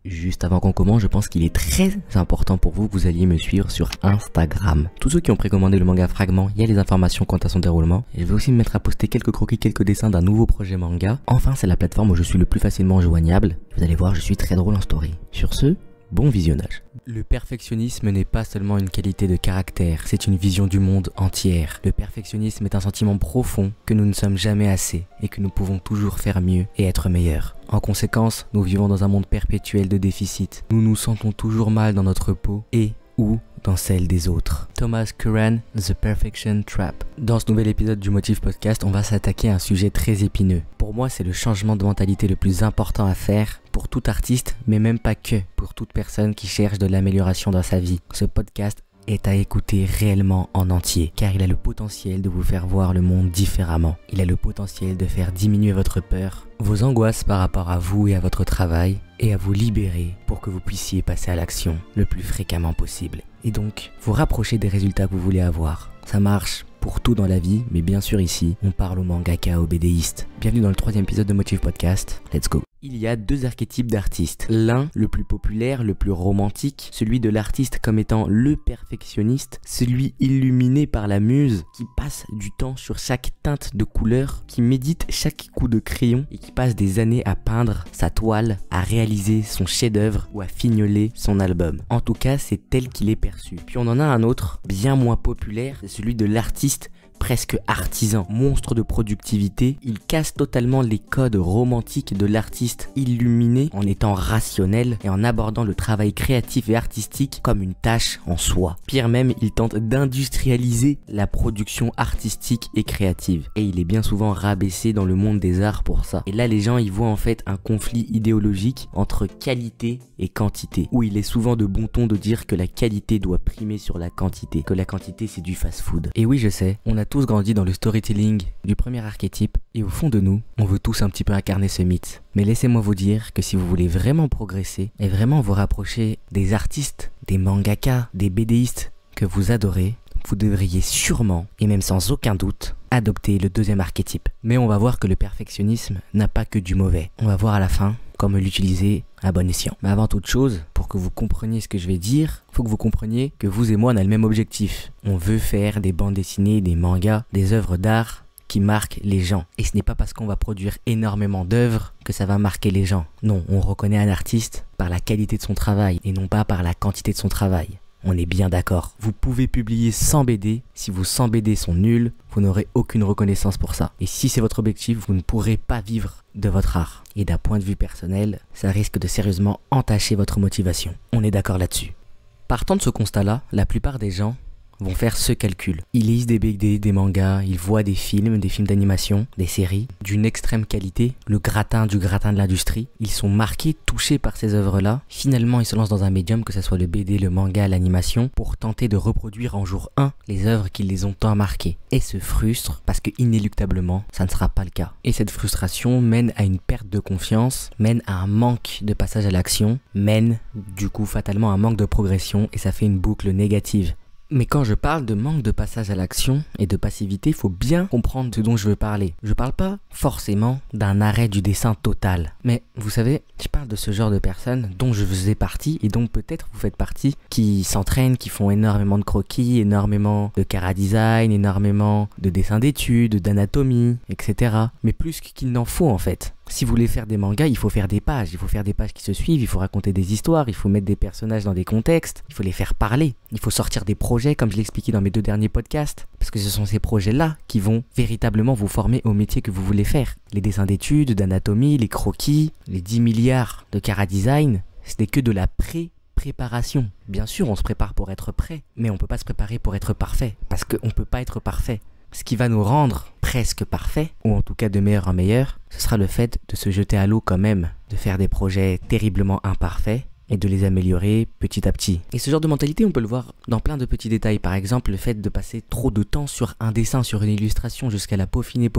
Juste avant qu'on commence, je pense qu'il est très important pour vous que vous alliez me suivre sur Instagram. Tous ceux qui ont précommandé le manga Fragment, il y a les informations quant à son déroulement. Et je vais aussi me mettre à poster quelques croquis, quelques dessins d'un nouveau projet manga. Enfin, c'est la plateforme où je suis le plus facilement joignable. Vous allez voir, je suis très drôle en story. Sur ce, bon visionnage. Le perfectionnisme n'est pas seulement une qualité de caractère, c'est une vision du monde entière. Le perfectionnisme est un sentiment profond que nous ne sommes jamais assez et que nous pouvons toujours faire mieux et être meilleurs. En conséquence, nous vivons dans un monde perpétuel de déficit. Nous nous sentons toujours mal dans notre peau et ou dans celle des autres. Thomas Curran, The Perfection Trap. Dans ce nouvel épisode du Motif Podcast, on va s'attaquer à un sujet très épineux. Pour moi, c'est le changement de mentalité le plus important à faire pour tout artiste, mais même pas que pour toute personne qui cherche de l'amélioration dans sa vie. Ce podcast est à écouter réellement en entier, car il a le potentiel de vous faire voir le monde différemment. Il a le potentiel de faire diminuer votre peur, vos angoisses par rapport à vous et à votre travail, et à vous libérer pour que vous puissiez passer à l'action le plus fréquemment possible. Et donc, vous rapprocher des résultats que vous voulez avoir. Ça marche pour tout dans la vie, mais bien sûr ici, on parle aux mangaka, aux BDistes. Bienvenue dans le 3e épisode de Motif Podcast, let's go. Il y a deux archétypes d'artistes. L'un, le plus populaire, le plus romantique, celui de l'artiste comme étant le perfectionniste, celui illuminé par la muse, qui passe du temps sur chaque teinte de couleur, qui médite chaque coup de crayon et qui passe des années à peindre sa toile, à réaliser son chef-d'œuvre ou à fignoler son album. En tout cas, c'est tel qu'il est perçu. Puis on en a un autre, bien moins populaire, c'est celui de l'artiste presque artisan, monstre de productivité. Il casse totalement les codes romantiques de l'artiste illuminé en étant rationnel et en abordant le travail créatif et artistique comme une tâche en soi. Pire même, il tente d'industrialiser la production artistique et créative. Et il est bien souvent rabaissé dans le monde des arts pour ça. Et là, les gens y voient en fait un conflit idéologique entre qualité et quantité, où il est souvent de bon ton de dire que la qualité doit primer sur la quantité, que la quantité c'est du fast-food. Et oui, je sais, on a tous grandi dans le storytelling du premier archétype et au fond de nous, on veut tous un petit peu incarner ce mythe. Mais laissez-moi vous dire que si vous voulez vraiment progresser et vraiment vous rapprocher des artistes, des mangakas, des BDistes que vous adorez, vous devriez sûrement, et même sans aucun doute, adopter le deuxième archétype. Mais on va voir que le perfectionnisme n'a pas que du mauvais. On va voir à la fin comment l'utiliser à bon escient. Mais avant toute chose, pour que vous compreniez ce que je vais dire, il faut que vous compreniez que vous et moi on a le même objectif. On veut faire des bandes dessinées, des mangas, des œuvres d'art qui marquent les gens. Et ce n'est pas parce qu'on va produire énormément d'œuvres que ça va marquer les gens. Non, on reconnaît un artiste par la qualité de son travail et non pas par la quantité de son travail. On est bien d'accord. Vous pouvez publier 100 BD. Si vos 100 BD sont nuls, vous n'aurez aucune reconnaissance pour ça. Et si c'est votre objectif, vous ne pourrez pas vivre de votre art. Et d'un point de vue personnel, ça risque de sérieusement entacher votre motivation. On est d'accord là-dessus. Partant de ce constat-là, la plupart des gens vont faire ce calcul. Ils lisent des BD, des mangas, ils voient des films d'animation, des séries d'une extrême qualité, le gratin du gratin de l'industrie. Ils sont marqués, touchés par ces œuvres-là. Finalement, ils se lancent dans un médium, que ce soit le BD, le manga, l'animation, pour tenter de reproduire en jour 1 les œuvres qui les ont tant marqués. Et se frustrent parce que inéluctablement, ça ne sera pas le cas. Et cette frustration mène à une perte de confiance, mène à un manque de passage à l'action, mène du coup fatalement à un manque de progression et ça fait une boucle négative. Mais quand je parle de manque de passage à l'action et de passivité, il faut bien comprendre ce dont je veux parler. Je parle pas forcément d'un arrêt du dessin total. Mais vous savez, je parle de ce genre de personnes dont je faisais partie et dont peut-être vous faites partie, qui s'entraînent, qui font énormément de croquis, énormément de chara-design, énormément de dessins d'études, d'anatomie, etc. Mais plus qu'il n'en faut en fait. Si vous voulez faire des mangas, il faut faire des pages. Il faut faire des pages qui se suivent, il faut raconter des histoires, il faut mettre des personnages dans des contextes, il faut les faire parler. Il faut sortir des projets, comme je l'ai expliqué dans mes 2 derniers podcasts. Parce que ce sont ces projets-là qui vont véritablement vous former au métier que vous voulez faire. Les dessins d'études, d'anatomie, les croquis, les 10 milliards de chara-design, ce n'est que de la préparation. Bien sûr, on se prépare pour être prêt, mais on ne peut pas se préparer pour être parfait. Parce qu'on ne peut pas être parfait. Ce qui va nous rendre presque parfaits, ou en tout cas de meilleur en meilleur, ce sera le fait de se jeter à l'eau quand même, de faire des projets terriblement imparfaits et de les améliorer petit à petit. Et ce genre de mentalité, on peut le voir dans plein de petits détails. Par exemple, le fait de passer trop de temps sur un dessin, sur une illustration, jusqu'à la peaufiner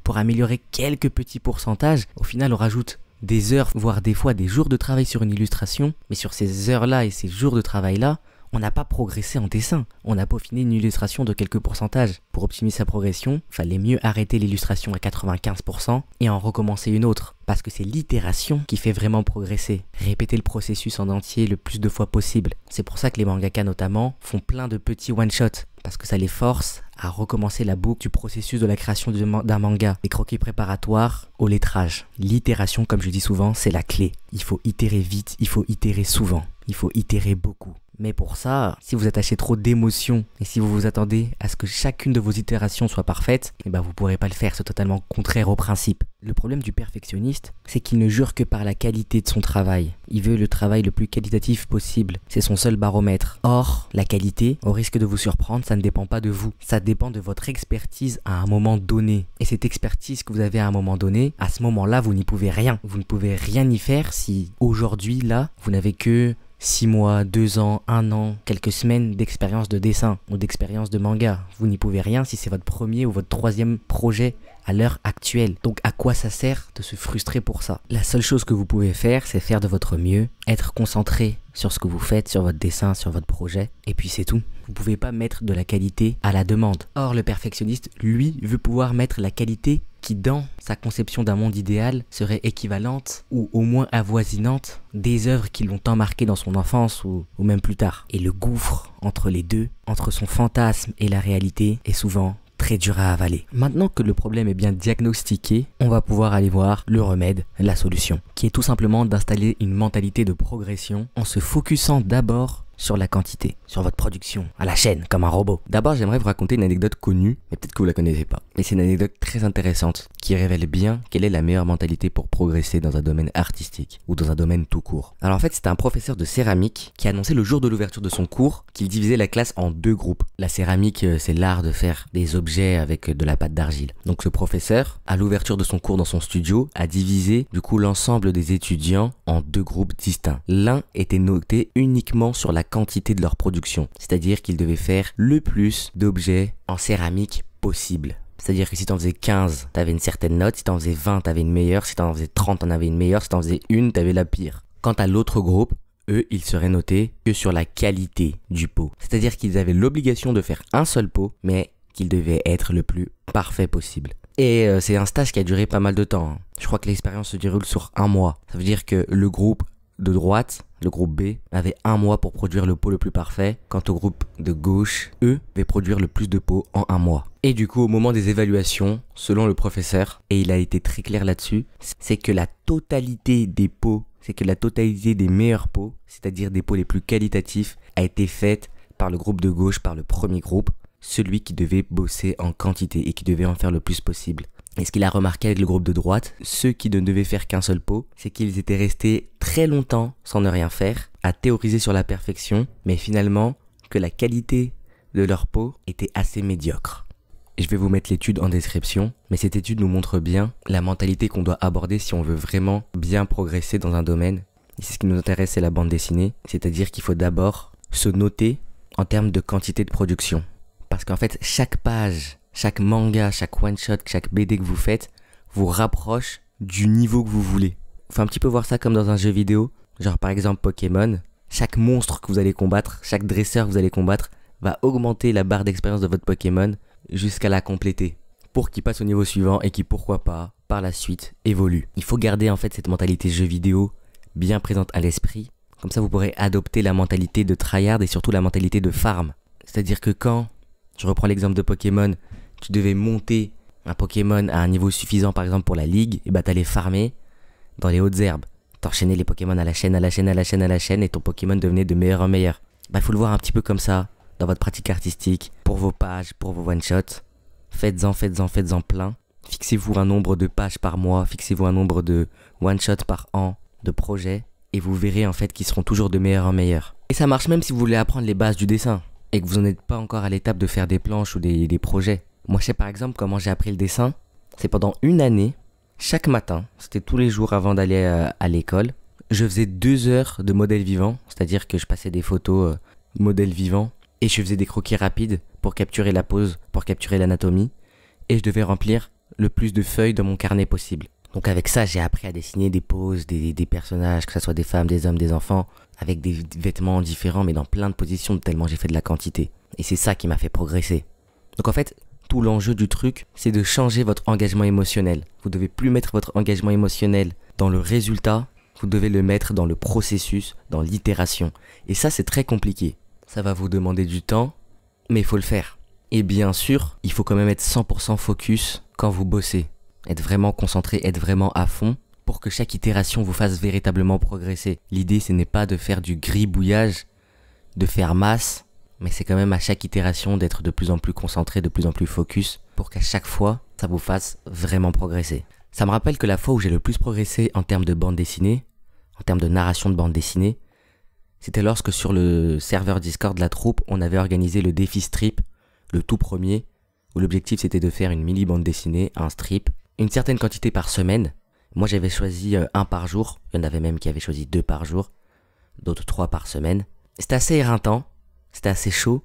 pour améliorer quelques petits pourcentages. Au final, on rajoute des heures, voire des fois des jours de travail sur une illustration, mais sur ces heures-là et ces jours de travail-là, On n'a pas progressé en dessin, on a peaufiné une illustration de quelques pourcentages. Pour optimiser sa progression, fallait mieux arrêter l'illustration à 95% et en recommencer une autre. Parce que c'est l'itération qui fait vraiment progresser. Répéter le processus en entier le plus de fois possible. C'est pour ça que les mangaka notamment font plein de petits one-shots. Parce que ça les force à recommencer la boucle du processus de la création d'un manga. Les croquis préparatoires au lettrage. L'itération, comme je dis souvent, c'est la clé. Il faut itérer vite, il faut itérer souvent, il faut itérer beaucoup. Mais pour ça, si vous attachez trop d'émotions et si vous vous attendez à ce que chacune de vos itérations soit parfaite, eh ben vous pourrez pas le faire, c'est totalement contraire au principe. Le problème du perfectionniste, c'est qu'il ne jure que par la qualité de son travail. Il veut le travail le plus qualitatif possible, c'est son seul baromètre. Or, la qualité, au risque de vous surprendre, ça ne dépend pas de vous. Ça dépend de votre expertise à un moment donné. Et cette expertise que vous avez à un moment donné, à ce moment-là, vous n'y pouvez rien. Vous ne pouvez rien y faire si aujourd'hui, là, vous n'avez que 6 mois, 2 ans, 1 an, quelques semaines d'expérience de dessin ou d'expérience de manga. Vous n'y pouvez rien si c'est votre premier ou votre troisième projet à l'heure actuelle. Donc à quoi ça sert de se frustrer pour ça? La seule chose que vous pouvez faire, c'est faire de votre mieux, être concentré sur ce que vous faites, sur votre dessin, sur votre projet, et puis c'est tout. Vous pouvez pas mettre de la qualité à la demande. Or, le perfectionniste, lui, veut pouvoir mettre la qualité qui, dans sa conception d'un monde idéal, serait équivalente ou au moins avoisinante des œuvres qui l'ont tant marqué dans son enfance ou même plus tard. Et le gouffre entre les deux, entre son fantasme et la réalité, est souvent très dur à avaler. Maintenant que le problème est bien diagnostiqué, on va pouvoir aller voir le remède, la solution, qui est tout simplement d'installer une mentalité de progression en se focusant d'abord sur la quantité, sur votre production, à la chaîne, comme un robot. D'abord, j'aimerais vous raconter une anecdote connue, mais peut-être que vous la connaissez pas. Mais c'est une anecdote très intéressante, qui révèle bien quelle est la meilleure mentalité pour progresser dans un domaine artistique, ou dans un domaine tout court. Alors en fait, c'était un professeur de céramique qui annonçait le jour de l'ouverture de son cours qu'il divisait la classe en 2 groupes. La céramique, c'est l'art de faire des objets avec de la pâte d'argile. Donc ce professeur, à l'ouverture de son cours dans son studio, a divisé du coup l'ensemble des étudiants en 2 groupes distincts. L'un était noté uniquement sur la quantité de leur production, c'est-à-dire qu'ils devaient faire le plus d'objets en céramique possible. C'est-à-dire que si t'en faisais 15, t'avais une certaine note, si t'en faisais 20, t'avais une meilleure, si t'en faisais 30, t'en avais une meilleure, si t'en faisais une, t'avais la pire. Quant à l'autre groupe, eux, ils seraient notés que sur la qualité du pot. C'est-à-dire qu'ils avaient l'obligation de faire un seul pot, mais qu'il devait être le plus parfait possible. Et c'est un stage qui a duré pas mal de temps. Je crois que l'expérience se déroule sur 1 mois. Ça veut dire que le groupe de droite, le groupe B, avait 1 mois pour produire le pot le plus parfait, quant au groupe de gauche, eux, devaient produire le plus de pots en 1 mois. Et du coup, au moment des évaluations, selon le professeur, et il a été très clair là-dessus, c'est que la totalité des pots, c'est que la totalité des meilleurs pots, c'est-à-dire des pots les plus qualitatifs, a été faite par le groupe de gauche, par le premier groupe, celui qui devait bosser en quantité et qui devait en faire le plus possible. Et ce qu'il a remarqué avec le groupe de droite, ceux qui ne devaient faire qu'un seul pot, c'est qu'ils étaient restés très longtemps sans ne rien faire, à théoriser sur la perfection, mais finalement que la qualité de leur pot était assez médiocre. Et je vais vous mettre l'étude en description, mais cette étude nous montre bien la mentalité qu'on doit aborder si on veut vraiment bien progresser dans un domaine. Et c'est ce qui nous intéresse, c'est la bande dessinée, c'est-à-dire qu'il faut d'abord se noter en termes de quantité de production. Parce qu'en fait, chaque page, chaque manga, chaque one-shot, chaque BD que vous faites vous rapproche du niveau que vous voulez. Faut un petit peu voir ça comme dans un jeu vidéo. Genre par exemple Pokémon. Chaque monstre que vous allez combattre, chaque dresseur que vous allez combattre va augmenter la barre d'expérience de votre Pokémon jusqu'à la compléter. Pour qu'il passe au niveau suivant et qui, pourquoi pas, par la suite, évolue. Il faut garder en fait cette mentalité jeu vidéo bien présente à l'esprit. Comme ça vous pourrez adopter la mentalité de tryhard et surtout la mentalité de farm. C'est-à-dire que quand, je reprends l'exemple de Pokémon, tu devais monter un Pokémon à un niveau suffisant par exemple pour la ligue, et bah t'allais farmer dans les hautes herbes. T'enchaînais les Pokémon à la chaîne, à la chaîne, à la chaîne, à la chaîne, et ton Pokémon devenait de meilleur en meilleur. Bah il faut le voir un petit peu comme ça, dans votre pratique artistique, pour vos pages, pour vos one-shots. Faites-en plein. Fixez-vous un nombre de pages par mois, fixez-vous un nombre de one-shots par an, de projets, et vous verrez en fait qu'ils seront toujours de meilleur en meilleur. Et ça marche même si vous voulez apprendre les bases du dessin, et que vous n'en êtes pas encore à l'étape de faire des planches ou des projets. Moi, je sais par exemple comment j'ai appris le dessin. C'est pendant 1 année, chaque matin, c'était tous les jours avant d'aller à l'école, je faisais 2 heures de modèle vivant, c'est-à-dire que je passais des photos modèle vivant et je faisais des croquis rapides pour capturer la pose, pour capturer l'anatomie, et je devais remplir le plus de feuilles dans mon carnet possible. Donc avec ça, j'ai appris à dessiner des poses, des personnages, que ce soit des femmes, des hommes, des enfants, avec des vêtements différents, mais dans plein de positions, tellement j'ai fait de la quantité. Et c'est ça qui m'a fait progresser. Donc en fait, tout l'enjeu du truc, c'est de changer votre engagement émotionnel. Vous devez plus mettre votre engagement émotionnel dans le résultat, vous devez le mettre dans le processus, dans l'itération. Et ça, c'est très compliqué. Ça va vous demander du temps, mais il faut le faire. Et bien sûr, il faut quand même être 100% focus quand vous bossez. Être vraiment concentré, être vraiment à fond pour que chaque itération vous fasse véritablement progresser. L'idée, ce n'est pas de faire du gribouillage, de faire masse, mais c'est quand même à chaque itération d'être de plus en plus concentré, de plus en plus focus pour qu'à chaque fois, ça vous fasse vraiment progresser. Ça me rappelle que la fois où j'ai le plus progressé en termes de bande dessinée, en termes de narration de bande dessinée, c'était lorsque sur le serveur Discord de la troupe, on avait organisé le défi strip, le tout premier, où l'objectif c'était de faire une mini bande dessinée, un strip, une certaine quantité par semaine. Moi j'avais choisi 1 par jour, il y en avait même qui avaient choisi 2 par jour, d'autres 3 par semaine. C'était assez éreintant, c'était assez chaud,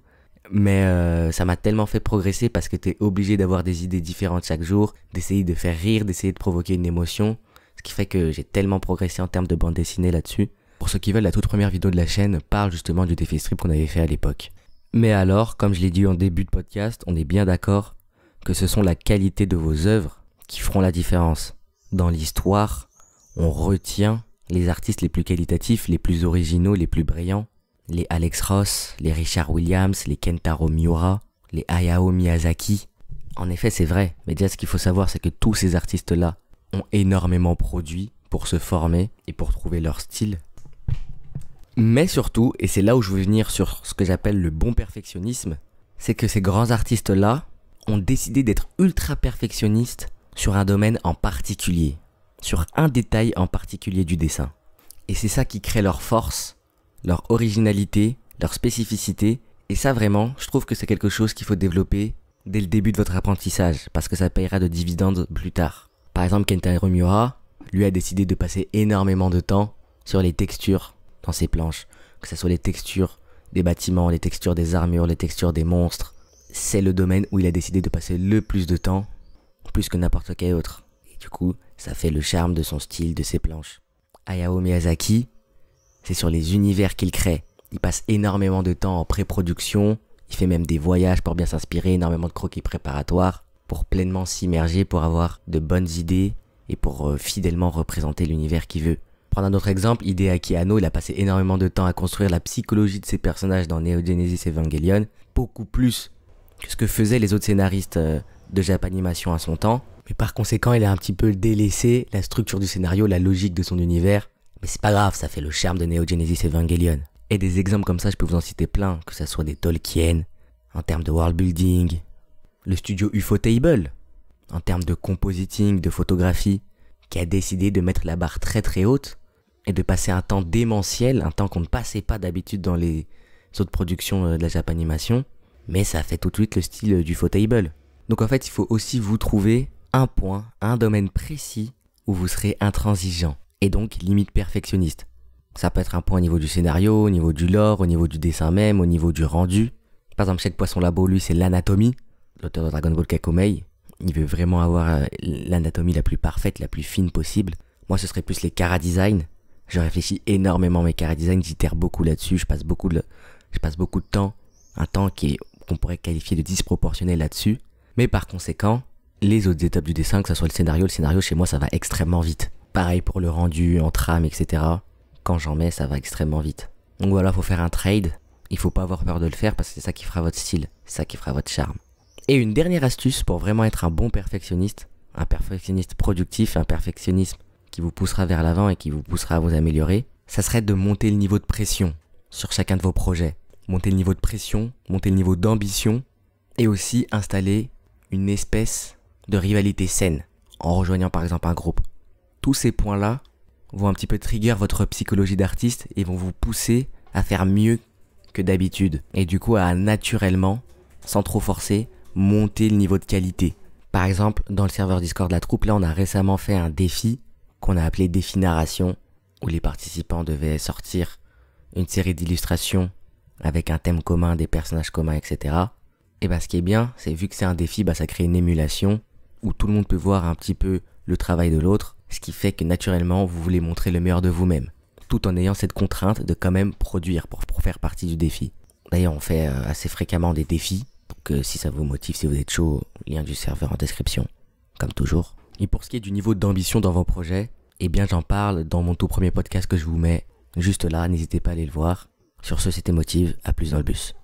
mais ça m'a tellement fait progresser parce que t'es obligé d'avoir des idées différentes chaque jour, d'essayer de faire rire, d'essayer de provoquer une émotion, ce qui fait que j'ai tellement progressé en termes de bande dessinée là-dessus. Pour ceux qui veulent, la toute première vidéo de la chaîne parle justement du défi strip qu'on avait fait à l'époque. Mais alors, comme je l'ai dit en début de podcast, on est bien d'accord que ce sont la qualité de vos œuvres qui feront la différence. Dans l'histoire, on retient les artistes les plus qualitatifs, les plus originaux, les plus brillants. Les Alex Ross, les Richard Williams, les Kentaro Miura, les Hayao Miyazaki. En effet, c'est vrai, mais déjà ce qu'il faut savoir, c'est que tous ces artistes-là ont énormément produit pour se former et pour trouver leur style. Mais surtout, et c'est là où je veux venir sur ce que j'appelle le bon perfectionnisme, c'est que ces grands artistes-là ont décidé d'être ultra perfectionnistes sur un domaine en particulier, sur un détail en particulier du dessin. Et c'est ça qui crée leur force, leur originalité, leur spécificité, et ça vraiment, je trouve que c'est quelque chose qu'il faut développer dès le début de votre apprentissage, parce que ça payera de dividendes plus tard. Par exemple, Kentaro Miura, lui a décidé de passer énormément de temps sur les textures dans ses planches, que ce soit les textures des bâtiments, les textures des armures, les textures des monstres. C'est le domaine où il a décidé de passer le plus de temps, plus que n'importe quel autre. Et du coup, ça fait le charme de son style, de ses planches. Hayao Miyazaki, c'est sur les univers qu'il crée. Il passe énormément de temps en pré-production, il fait même des voyages pour bien s'inspirer, énormément de croquis préparatoires, pour pleinement s'immerger, pour avoir de bonnes idées et pour fidèlement représenter l'univers qu'il veut. Prendre un autre exemple, Hideaki Anno, il a passé énormément de temps à construire la psychologie de ses personnages dans Neo Genesis Evangelion, beaucoup plus que ce que faisaient les autres scénaristes de Japanimation à son temps. Mais par conséquent, il a un petit peu délaissé la structure du scénario, la logique de son univers. Mais c'est pas grave, ça fait le charme de Neo Genesis Evangelion. Et des exemples comme ça, je peux vous en citer plein, que ça soit des Tolkien, en termes de world building, le studio Ufotable, en termes de compositing, de photographie, qui a décidé de mettre la barre très très haute et de passer un temps démentiel, un temps qu'on ne passait pas d'habitude dans les autres productions de la Japanimation, mais ça a fait tout de suite le style du Ufotable. Donc en fait, il faut aussi vous trouver un point, un domaine précis où vous serez intransigeant et donc limite perfectionniste. Ça peut être un point au niveau du scénario, au niveau du lore, au niveau du dessin même, au niveau du rendu. Par exemple, chez Poisson Labo, lui, c'est l'anatomie. L'auteur de Dragon Ball Kakomei, il veut vraiment avoir l'anatomie la plus parfaite, la plus fine possible. Moi, ce serait plus les chara-design. Je réfléchis énormément à mes chara-design, j'itère beaucoup là-dessus, je passe beaucoup de temps, un temps qu'on pourrait qualifier de disproportionné là-dessus. Mais par conséquent, les autres étapes du dessin, que ce soit le scénario chez moi, ça va extrêmement vite. Pareil pour le rendu en trame, etc. Quand j'en mets, ça va extrêmement vite. Donc voilà, faut faire un trade. Il faut pas avoir peur de le faire parce que c'est ça qui fera votre style, c'est ça qui fera votre charme. Et une dernière astuce pour vraiment être un bon perfectionniste, un perfectionniste productif, un perfectionnisme qui vous poussera vers l'avant et qui vous poussera à vous améliorer, ça serait de monter le niveau de pression sur chacun de vos projets. Monter le niveau de pression, monter le niveau d'ambition et aussi installer une espèce de rivalité saine en rejoignant par exemple un groupe. Tous ces points-là vont un petit peu trigger votre psychologie d'artiste et vont vous pousser à faire mieux que d'habitude. Et du coup à naturellement, sans trop forcer, monter le niveau de qualité. Par exemple, dans le serveur Discord de la troupe, là on a récemment fait un défi qu'on a appelé défi narration, où les participants devaient sortir une série d'illustrations avec un thème commun, des personnages communs, etc. Et bah ce qui est bien, c'est vu que c'est un défi, bah ça crée une émulation où tout le monde peut voir un petit peu le travail de l'autre Ce qui fait que naturellement, vous voulez montrer le meilleur de vous-même, tout en ayant cette contrainte de quand même produire pour faire partie du défi. D'ailleurs, on fait assez fréquemment des défis, donc si ça vous motive, si vous êtes chaud, lien du serveur en description, comme toujours. Et pour ce qui est du niveau d'ambition dans vos projets, eh bien j'en parle dans mon tout premier podcast que je vous mets juste là, n'hésitez pas à aller le voir. Sur ce, c'était Motive, à plus dans le bus.